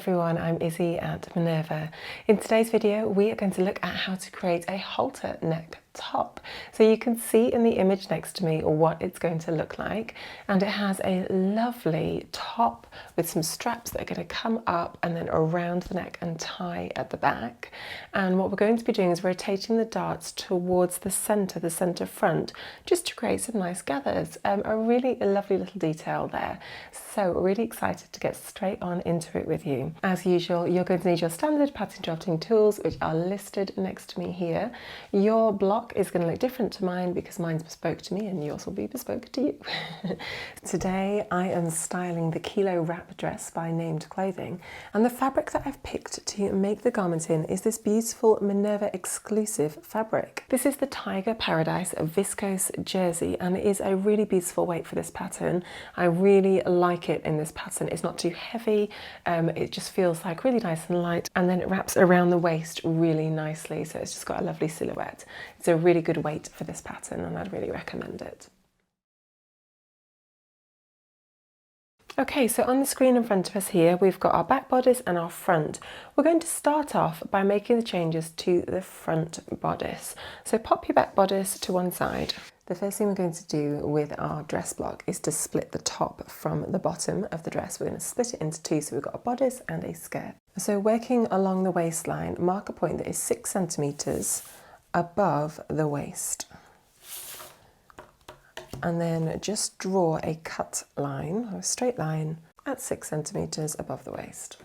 everyone, I'm Izzy at Minerva. In today's video we are going to look at how to create a halter neck top. So you can see in the image next to me what it's going to look like, and it has a lovely top with some straps that are going to come up and then around the neck and tie at the back. And what we're going to be doing is rotating the darts towards the center front, just to create some nice gathers. A really lovely little detail there. So really excited to get straight on into it with you. As usual, you're going to need your standard pattern drafting tools, which are listed next to me here. Your block is going to look different to mine because mine's bespoke to me and yours will be bespoke to you. Today I am styling the Kilo Wrap dress by Named Clothing, and the fabric that I've picked to make the garment in is this beautiful Minerva exclusive fabric. This is the Tiger Paradise viscose jersey, and it is a really beautiful weight for this pattern. I really like it in this pattern. It's not too heavy, it just feels like really nice and light, and then it wraps around the waist really nicely, so it's just got a lovely silhouette. It's a really good weight for this pattern and I'd really recommend it. Okay, so on the screen in front of us here, we've got our back bodice and our front. We're going to start off by making the changes to the front bodice. So pop your back bodice to one side. The first thing we're going to do with our dress block is to split the top from the bottom of the dress. We're going to split it into two, so we've got a bodice and a skirt. So working along the waistline, mark a point that is 6 centimetres above the waist. And then just draw a cut line, or a straight line, at 6 centimetres above the waist.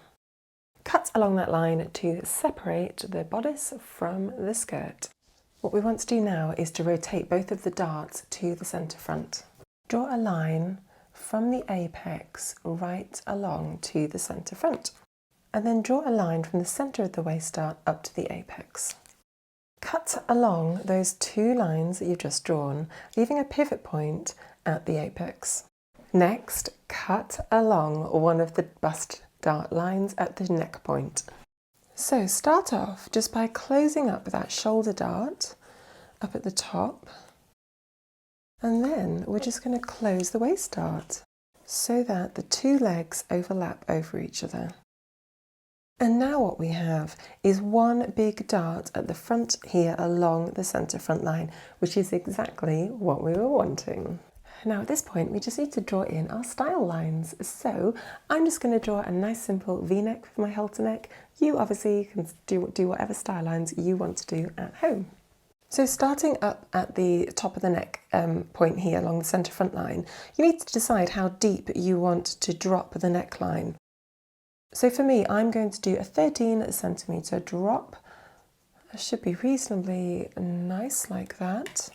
Cut along that line to separate the bodice from the skirt. What we want to do now is to rotate both of the darts to the centre front. Draw a line from the apex right along to the centre front. And then draw a line from the centre of the waist dart up to the apex. Cut along those two lines that you've just drawn, leaving a pivot point at the apex. Next, cut along one of the bust dart lines at the neck point. So start off just by closing up that shoulder dart up at the top, and then we're just going to close the waist dart so that the two legs overlap over each other. And now what we have is one big dart at the front here along the centre front line, which is exactly what we were wanting. Now at this point we just need to draw in our style lines. So I'm just going to draw a nice simple V-neck with my halter neck. You obviously can do whatever style lines you want to do at home. So starting up at the top of the neck point here along the centre front line, you need to decide how deep you want to drop the neckline. So for me, I'm going to do a 13 centimetre drop. That should be reasonably nice like that.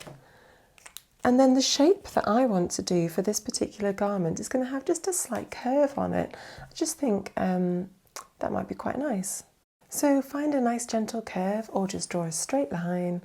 And then the shape that I want to do for this particular garment is going to have just a slight curve on it. I just think that might be quite nice. So find a nice gentle curve or just draw a straight line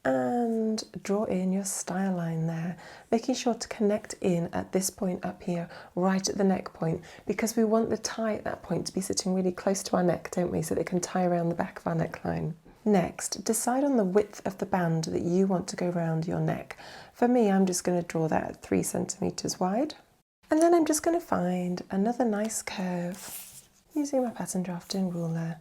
and draw in your style line there, making sure to connect in at this point up here, right at the neck point, because we want the tie at that point to be sitting really close to our neck, don't we, so that it can tie around the back of our neckline. Next, decide on the width of the band that you want to go around your neck. For me, I'm just going to draw that at 3 centimetres wide. And then I'm just going to find another nice curve using my pattern drafting ruler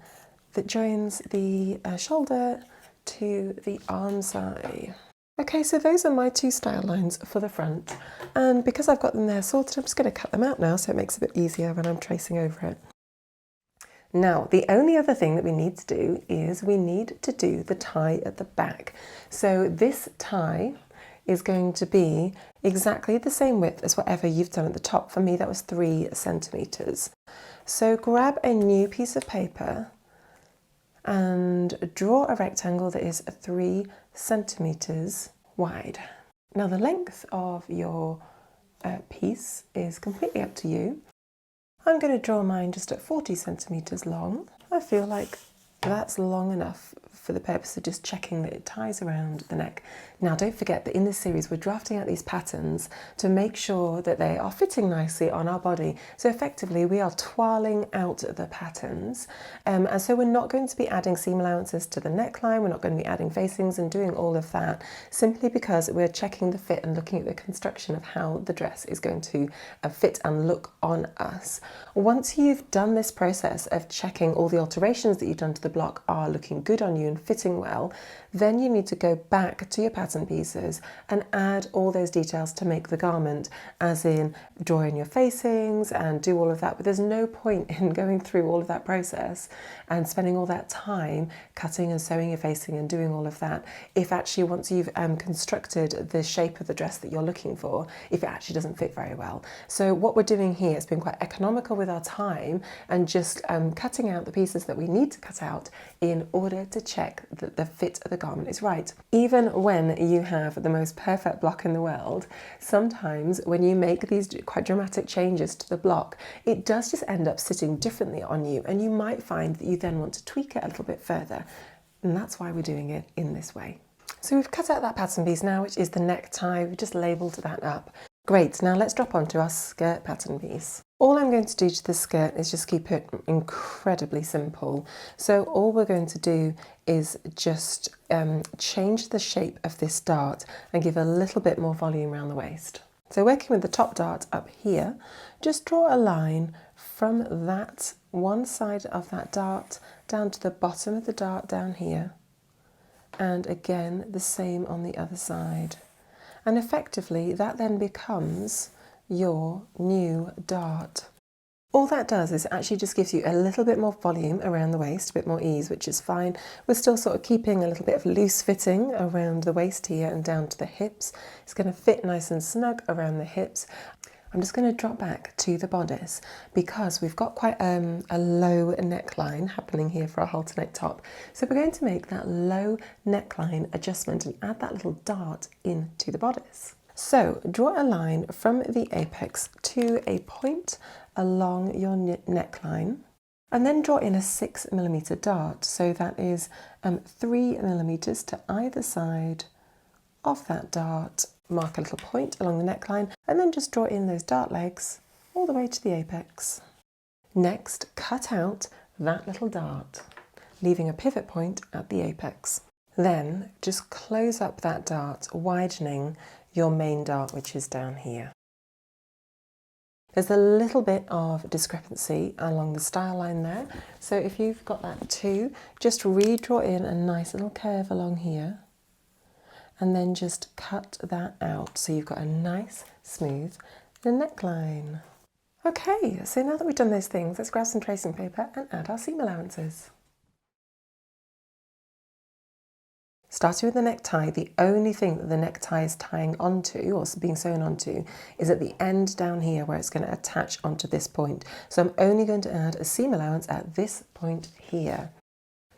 that joins the shoulder to the armscye. Okay, so those are my two style lines for the front, and because I've got them there sorted, I'm just going to cut them out now so it makes it a bit easier when I'm tracing over it. Now, the only other thing that we need to do is we need to do the tie at the back. So this tie is going to be exactly the same width as whatever you've done at the top. For me, that was 3 centimetres. So grab a new piece of paper and draw a rectangle that is 3 centimetres wide. Now the length of your piece is completely up to you. I'm going to draw mine just at 40 centimetres long. I feel like that's long enough for the purpose of just checking that it ties around the neck. Now don't forget that in this series we're drafting out these patterns to make sure that they are fitting nicely on our body. So effectively we are toiling out the patterns, and so we're not going to be adding seam allowances to the neckline, we're not going to be adding facings and doing all of that, simply because we're checking the fit and looking at the construction of how the dress is going to fit and look on us. Once you've done this process of checking all the alterations that you've done to the block are looking good on you and fitting well, then you need to go back to your pattern pieces and add all those details to make the garment, as in draw in your facings and do all of that. But there's no point in going through all of that process and spending all that time cutting and sewing your facing and doing all of that if actually once you've constructed the shape of the dress that you're looking for, if it actually doesn't fit very well. So what we're doing here has been quite economical with our time and just cutting out the pieces that we need to cut out in order to check that the fit of the garment is right. Even when you have the most perfect block in the world, sometimes when you make these quite dramatic changes to the block, it does just end up sitting differently on you, and you might find that you then want to tweak it a little bit further, and that's why we're doing it in this way. So we've cut out that pattern piece now, which is the necktie. We've just labelled that up. Great, now let's drop onto our skirt pattern piece. All I'm going to do to the skirt is just keep it incredibly simple. So all we're going to do is just change the shape of this dart and give a little bit more volume around the waist. So working with the top dart up here, just draw a line from that one side of that dart down to the bottom of the dart down here, and again the same on the other side. And effectively that then becomes your new dart. All that does is actually just gives you a little bit more volume around the waist, a bit more ease, which is fine. We're still sort of keeping a little bit of loose fitting around the waist here and down to the hips. It's going to fit nice and snug around the hips. I'm just going to drop back to the bodice because we've got quite a low neckline happening here for our halter neck top. So we're going to make that low neckline adjustment and add that little dart into the bodice. So draw a line from the apex to a point along your neckline, and then draw in a 6mm dart. So that is 3mm to either side of that dart. Mark a little point along the neckline and then just draw in those dart legs all the way to the apex. Next, cut out that little dart, leaving a pivot point at the apex. Then just close up that dart, widening your main dart, which is down here. There's a little bit of discrepancy along the style line there, so if you've got that too, just redraw in a nice little curve along here and then just cut that out so you've got a nice smooth neckline. Okay, so now that we've done those things, let's grab some tracing paper and add our seam allowances. Starting with the necktie, the only thing that the necktie is tying onto or being sewn onto is at the end down here where it's going to attach onto this point. So I'm only going to add a seam allowance at this point here.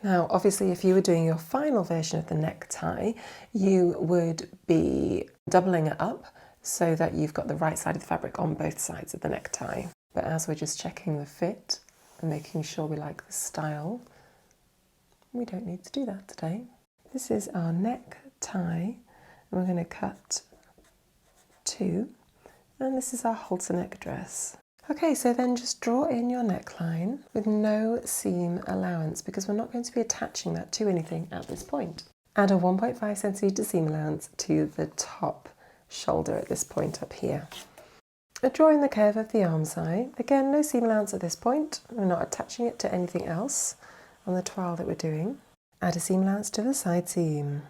Now, obviously, if you were doing your final version of the necktie, you would be doubling it up so that you've got the right side of the fabric on both sides of the necktie. But as we're just checking the fit and making sure we like the style, we don't need to do that today. This is our necktie, and we're going to cut 2, and this is our halter neck dress. Okay, so then just draw in your neckline with no seam allowance because we're not going to be attaching that to anything at this point. Add a 1.5cm seam allowance to the top shoulder at this point up here. Draw in the curve of the arm side. Again, no seam allowance at this point. We're not attaching it to anything else on the toile that we're doing. Add a seam allowance to the side seam.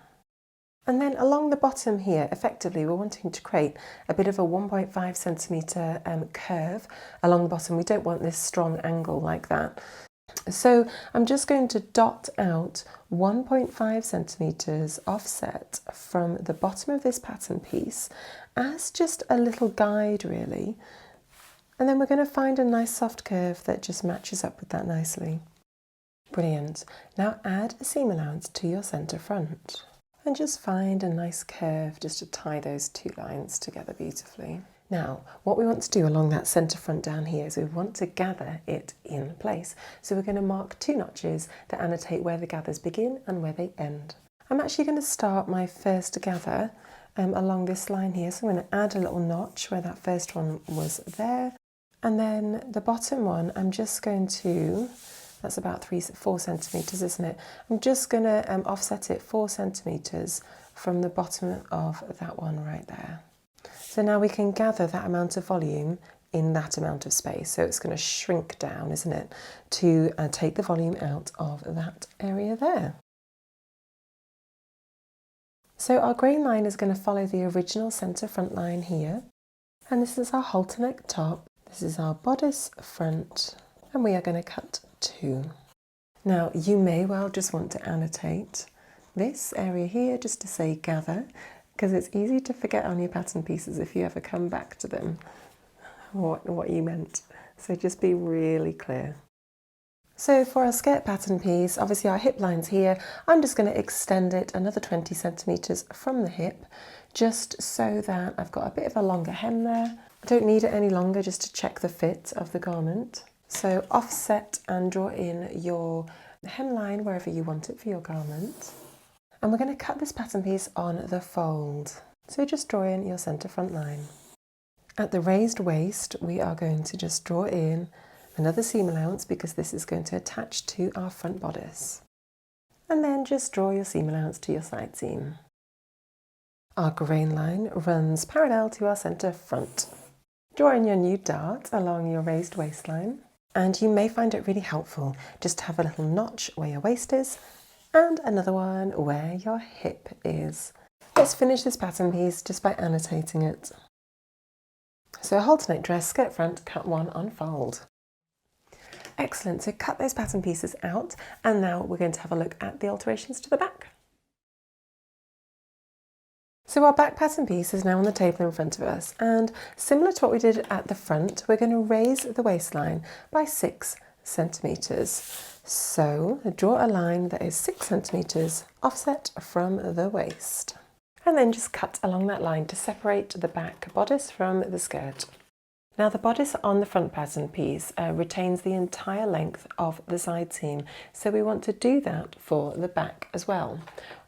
And then along the bottom here, effectively, we're wanting to create a bit of a 1.5cm curve along the bottom. We don't want this strong angle like that. So I'm just going to dot out 1.5cm offset from the bottom of this pattern piece as just a little guide, really. And then we're going to find a nice soft curve that just matches up with that nicely. Brilliant. Now add a seam allowance to your centre front. And just find a nice curve just to tie those two lines together beautifully. Now, what we want to do along that centre front down here is we want to gather it in place. So we're going to mark 2 notches that annotate where the gathers begin and where they end. I'm actually going to start my first gather along this line here. So I'm going to add a little notch where that first one was there. And then the bottom one, I'm just going to, that's about 4 centimetres, isn't it? I'm just going to offset it 4 centimetres from the bottom of that one right there. So now we can gather that amount of volume in that amount of space. So it's going to shrink down, isn't it, to take the volume out of that area there. So our grain line is going to follow the original centre front line here. And this is our halter neck top. This is our bodice front. And we are going to cut 2. Now you may well just want to annotate this area here just to say gather, because it's easy to forget on your pattern pieces if you ever come back to them what you meant. So just be really clear. So for our skirt pattern piece, obviously our hip line's here. I'm just going to extend it another 20 centimetres from the hip, just so that I've got a bit of a longer hem there. I don't need it any longer, just to check the fit of the garment. So offset and draw in your hemline wherever you want it for your garment. And we're going to cut this pattern piece on the fold. So just draw in your centre front line. At the raised waist, we are going to just draw in another seam allowance because this is going to attach to our front bodice. And then just draw your seam allowance to your side seam. Our grain line runs parallel to our centre front. Draw in your new dart along your raised waistline. And you may find it really helpful just to have a little notch where your waist is and another one where your hip is. Let's finish this pattern piece just by annotating it. So a halter neck dress, skirt front, cut 1 on fold. Excellent, so cut those pattern pieces out, and now we're going to have a look at the alterations to the back. So our back pattern piece is now on the table in front of us, and similar to what we did at the front, we're going to raise the waistline by 6 centimetres. So draw a line that is 6 centimetres offset from the waist. And then just cut along that line to separate the back bodice from the skirt. Now the bodice on the front pattern piece retains the entire length of the side seam, so we want to do that for the back as well.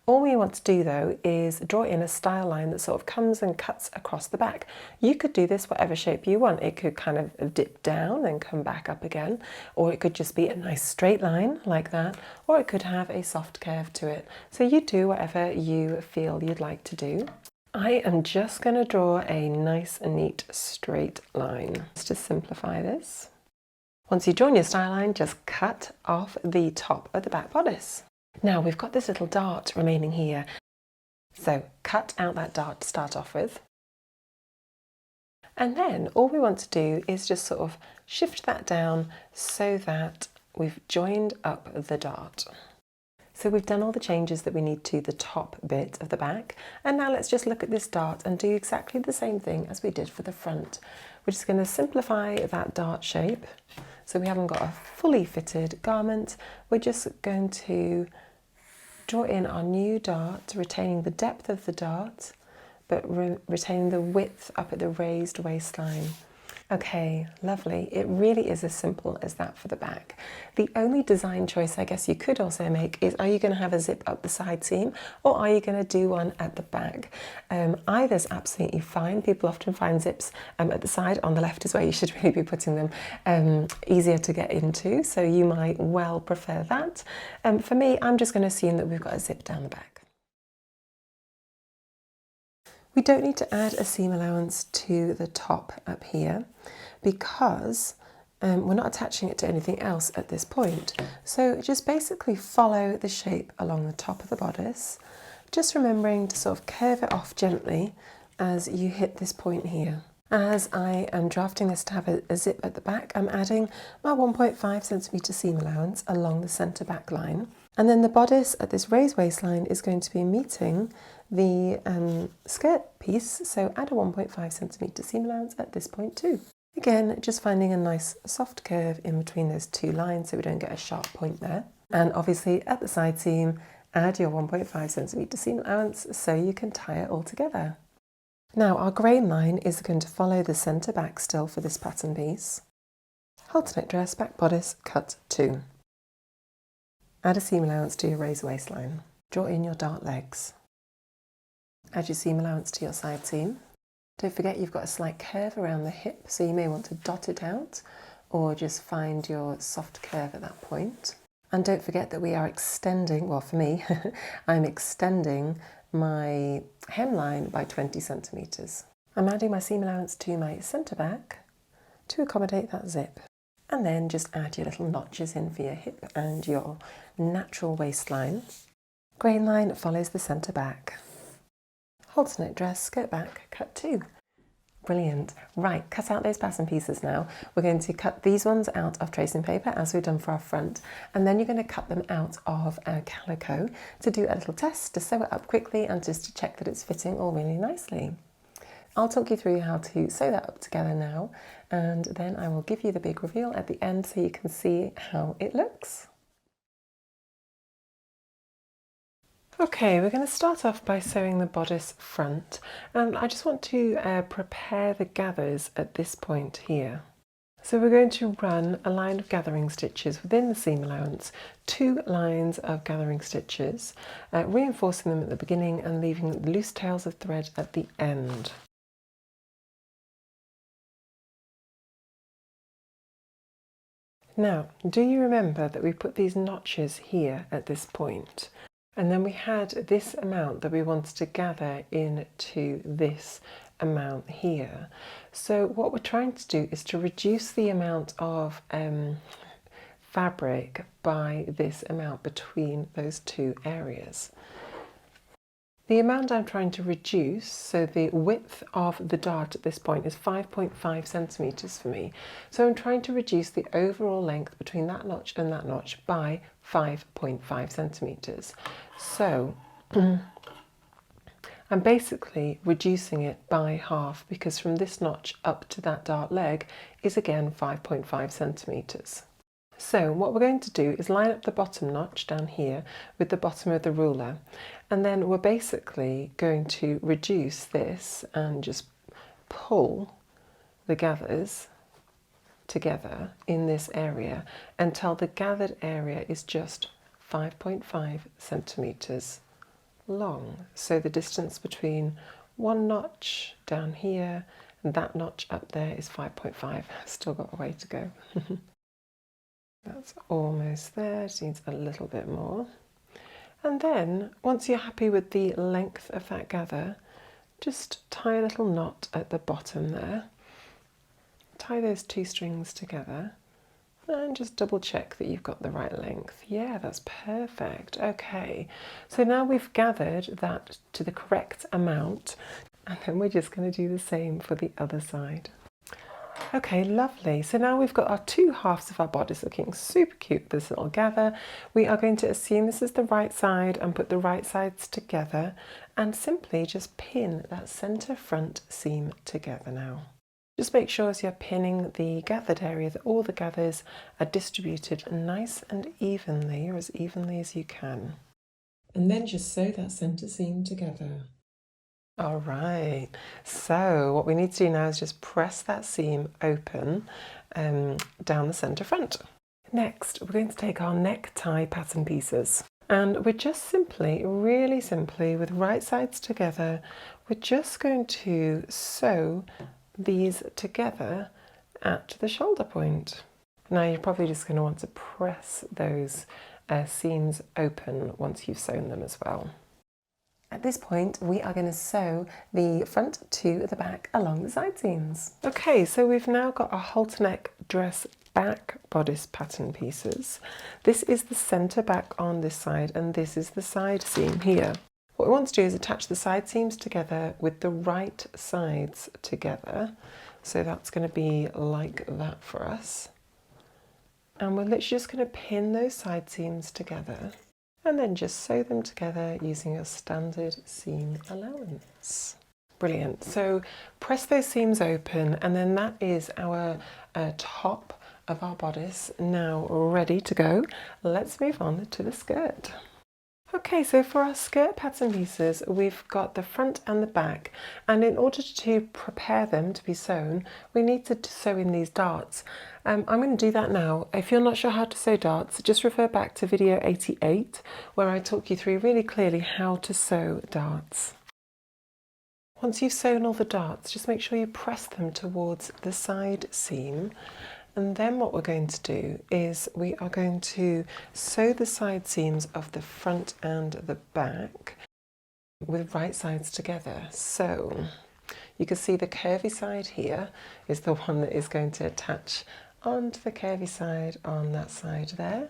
All we want to do though is draw in a style line that sort of comes and cuts across the back. You could do this whatever shape you want. It could kind of dip down and come back up again, or it could just be a nice straight line like that, or it could have a soft curve to it. So you do whatever you feel you'd like to do. I am just going to draw a nice neat straight line. Let's just simplify this. Once you've drawn your style line, just cut off the top of the back bodice. Now we've got this little dart remaining here, so cut out that dart to start off with. And then all we want to do is just sort of shift that down so that we've joined up the dart. So we've done all the changes that we need to the top bit of the back, and now let's just look at this dart and do exactly the same thing as we did for the front. We're just going to simplify that dart shape so we haven't got a fully fitted garment. We're just going to draw in our new dart, retaining the depth of the dart, but retaining the width up at the raised waistline. Okay, lovely. It really is as simple as that for the back. The only design choice I guess you could also make is, are you going to have a zip up the side seam, or are you going to do one at the back? Either's absolutely fine. People often find zips at the side. On the left is where you should really be putting them, easier to get into, so you might well prefer that. For me, I'm just going to assume that we've got a zip down the back. We don't need to add a seam allowance to the top up here because we're not attaching it to anything else at this point. So just basically follow the shape along the top of the bodice, just remembering to sort of curve it off gently as you hit this point here. As I am drafting this to have a zip at the back, I'm adding my 1.5 centimetre seam allowance along the centre back line. And then the bodice at this raised waistline is going to be meeting the skirt piece, so add a 1.5 centimetre seam allowance at this point too. Again, just finding a nice soft curve in between those two lines so we don't get a sharp point there. And obviously at the side seam, add your 1.5 centimetre seam allowance so you can tie it all together. Now our grain line is going to follow the centre back still for this pattern piece. Halter neck dress, back bodice, cut 2. Add a seam allowance to your razor waistline. Draw in your dart legs. Add your seam allowance to your side seam. Don't forget you've got a slight curve around the hip, so you may want to dot it out or just find your soft curve at that point. And don't forget that we are extending, well for me, I'm extending my hemline by 20 centimetres. I'm adding my seam allowance to my centre back to accommodate that zip. And then just add your little notches in for your hip and your natural waistline. Grain line follows the centre back. Halter neck dress, skirt back, cut 2. Brilliant. Right, cut out those pattern pieces now. We're going to cut these ones out of tracing paper as we've done for our front, and then you're going to cut them out of our calico to do a little test, to sew it up quickly and just to check that it's fitting all really nicely. I'll talk you through how to sew that up together now, and then I will give you the big reveal at the end so you can see how it looks. Okay, we're going to start off by sewing the bodice front, and I just want to prepare the gathers at this point here. So we're going to run a line of gathering stitches within the seam allowance, 2 lines of gathering stitches, reinforcing them at the beginning and leaving loose tails of thread at the end. Now, do you remember that we put these notches here at this point? And then we had this amount that we wanted to gather into this amount here. So what we're trying to do is to reduce the amount of fabric by this amount between those 2 areas. The amount I'm trying to reduce, so the width of the dart at this point is 5.5 centimetres for me. So I'm trying to reduce the overall length between that notch and that notch by 5.5 centimetres. So I'm basically reducing it by half, because from this notch up to that dart leg is again 5.5 centimetres. So what we're going to do is line up the bottom notch down here with the bottom of the ruler, and then we're basically going to reduce this and just pull the gathers together in this area until the gathered area is just 5.5 centimetres long. So the distance between one notch down here and that notch up there is 5.5. Still got a way to go. That's almost there, just needs a little bit more. And then once you're happy with the length of that gather, just tie a little knot at the bottom there. Tie those 2 strings together and just double check that you've got the right length. Yeah, that's perfect. Okay, so now we've gathered that to the correct amount, and then we're just going to do the same for the other side. Okay, lovely. So now we've got our 2 halves of our bodice looking super cute with this little gather. We are going to assume this is the right side and put the right sides together and simply just pin that centre front seam together now. Just make sure as you're pinning the gathered area that all the gathers are distributed nice and evenly, or as evenly as you can. And then just sew that centre seam together. All right, so what we need to do now is just press that seam open down the centre front. Next, we're going to take our necktie pattern pieces, and we're just simply, really simply, with right sides together, we're just going to sew these together at the shoulder point. Now you're probably just going to want to press those seams open once you've sewn them as well. At this point, we are going to sew the front to the back along the side seams. Okay, so we've now got our halter neck dress back bodice pattern pieces. This is the centre back on this side, and this is the side seam here. What we want to do is attach the side seams together with the right sides together. So that's going to be like that for us. And we're literally just going to pin those side seams together, and then just sew them together using your standard seam allowance. Brilliant. So press those seams open, and then that is our top of our bodice now ready to go. Let's move on to the skirt. Okay, so for our skirt pattern pieces, we've got the front and the back, and in order to prepare them to be sewn, we need to sew in these darts. I'm going to do that now. If you're not sure how to sew darts, just refer back to video 88, where I talk you through really clearly how to sew darts. Once you've sewn all the darts, just make sure you press them towards the side seam. And then what we're going to do is we are going to sew the side seams of the front and the back with right sides together. So you can see the curvy side here is the one that is going to attach onto the curvy side on that side there.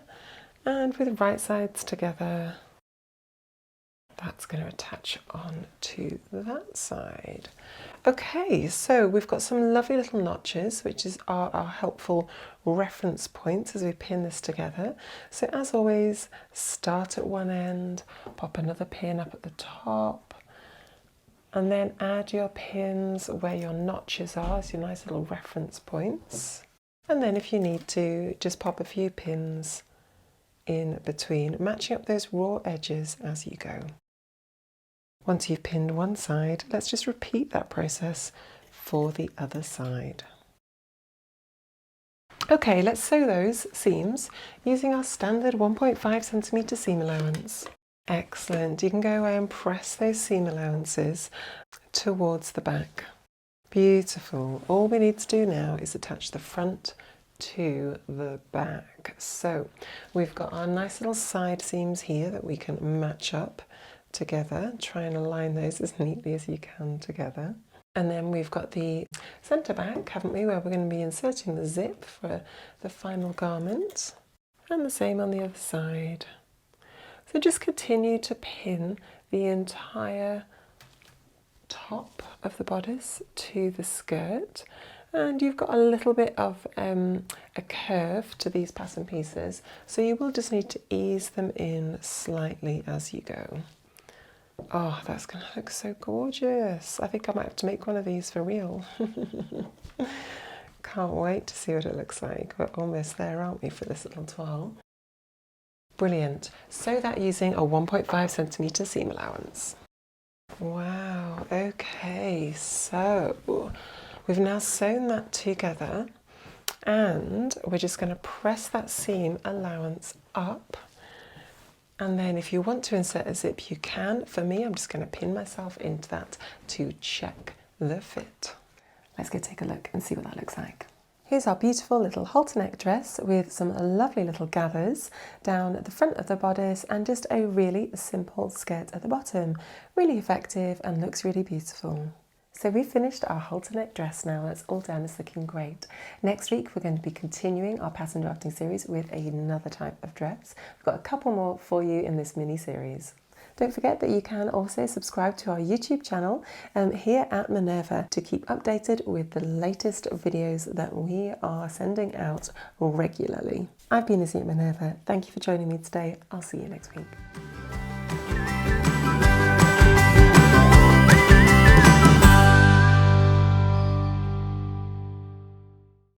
And with right sides together, that's going to attach on to that side. Okay, so we've got some lovely little notches, which are our helpful reference points as we pin this together. So as always, start at one end, pop another pin up at the top, and then add your pins where your notches are as your nice little reference points. And then if you need to, just pop a few pins in between, matching up those raw edges as you go. Once you've pinned one side, let's just repeat that process for the other side. Okay, let's sew those seams using our standard 1.5 centimetre seam allowance. Excellent. You can go away and press those seam allowances towards the back. Beautiful. All we need to do now is attach the front to the back. So we've got our nice little side seams here that we can match up together. Try and align those as neatly as you can together. And then we've got the centre back, haven't we, where we're going to be inserting the zip for the final garment. And the same on the other side. So just continue to pin the entire top of the bodice to the skirt. And you've got a little bit of a curve to these pattern pieces, so you will just need to ease them in slightly as you go. Oh, that's going to look so gorgeous. I think I might have to make one of these for real. Can't wait to see what it looks like. We're almost there, aren't we, for this little toile? Brilliant. Sew that using a 1.5 centimetre seam allowance. Wow, okay, so we've now sewn that together and we're just going to press that seam allowance up. And then if you want to insert a zip, you can. For me, I'm just going to pin myself into that to check the fit. Let's go take a look and see what that looks like. Here's our beautiful little halter neck dress with some lovely little gathers down at the front of the bodice and just a really simple skirt at the bottom. Really effective and looks really beautiful. So we've finished our halter neck dress now. It's all done, it's looking great. Next week we're going to be continuing our pattern drafting series with another type of dress. We've got a couple more for you in this mini series. Don't forget that you can also subscribe to our YouTube channel here at Minerva to keep updated with the latest videos that we are sending out regularly. I've been Izzy at Minerva. Thank you for joining me today. I'll see you next week.